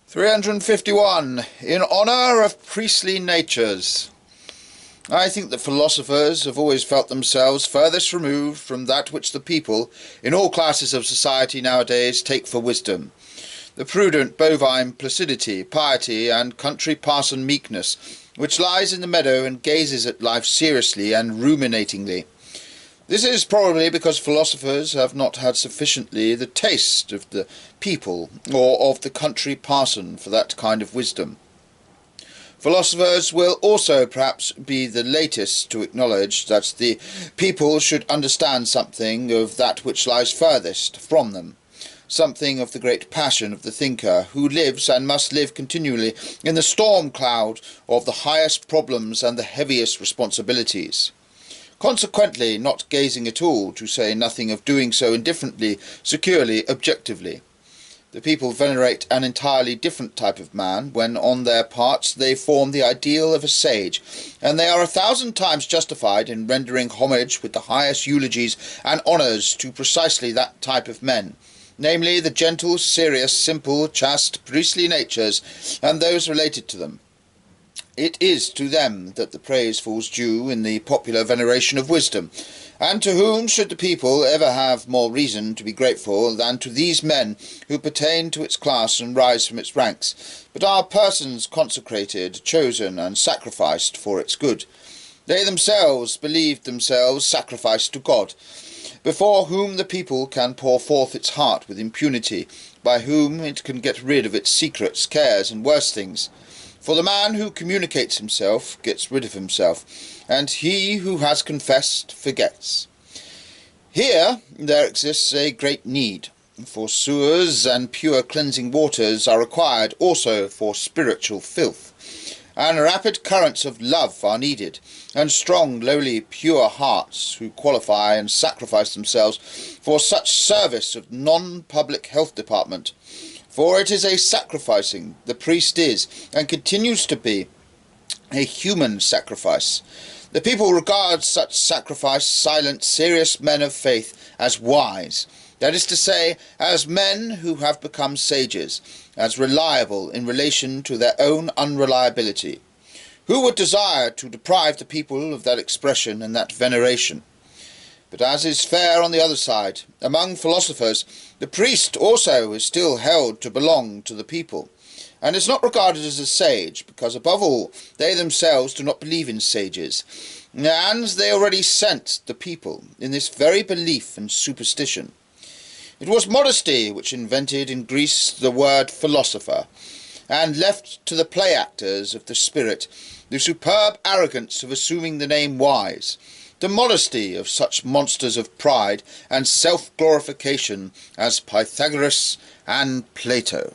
351. In honour of priestly natures. I think that philosophers have always felt themselves furthest removed from that which the people, in all classes of society nowadays, take for wisdom. The prudent bovine placidity, piety, and country parson meekness, which lies in the meadow and gazes at life seriously and ruminatingly. This is probably because philosophers have not had sufficiently the taste of the people or of the country parson for that kind of wisdom. Philosophers will also perhaps be the latest to acknowledge that the people should understand something of that which lies furthest from them, something of the great passion of the thinker, who lives and must live continually in the storm cloud of the highest problems and the heaviest responsibilities. Consequently, not gazing at all, to say nothing of doing so indifferently, securely, objectively. The people venerate an entirely different type of man, when on their parts they form the ideal of a sage, and they are 1,000 times justified in rendering homage with the highest eulogies and honours to precisely that type of men, namely the gentle, serious, simple, chaste, priestly natures, and those related to them. It is to them that the praise falls due in the popular veneration of wisdom, and to whom should the people ever have more reason to be grateful than to these men who pertain to its class and rise from its ranks, but are persons consecrated, chosen, and sacrificed for its good. They themselves believed themselves sacrificed to God, before whom the people can pour forth its heart with impunity, by whom it can get rid of its secrets, cares, and worse things. For the man who communicates himself gets rid of himself, and he who has confessed forgets. Here there exists a great need, for sewers and pure cleansing waters are required also for spiritual filth, and rapid currents of love are needed, and strong, lowly, pure hearts who qualify and sacrifice themselves for such service of non-public health department. For it is a sacrificing, the priest is, and continues to be, a human sacrifice. The people regard such sacrifice, silent, serious men of faith, as wise, that is to say, as men who have become sages, as reliable in relation to their own unreliability. Who would desire to deprive the people of that expression and that veneration? But as is fair on the other side, among philosophers, the priest also is still held to belong to the people, and is not regarded as a sage, because above all they themselves do not believe in sages, and they already sent the people in this very belief and superstition. It was modesty which invented in Greece the word philosopher, and left to the play actors of the spirit the superb arrogance of assuming the name wise, the modesty of such monsters of pride and self-glorification as Pythagoras and Plato.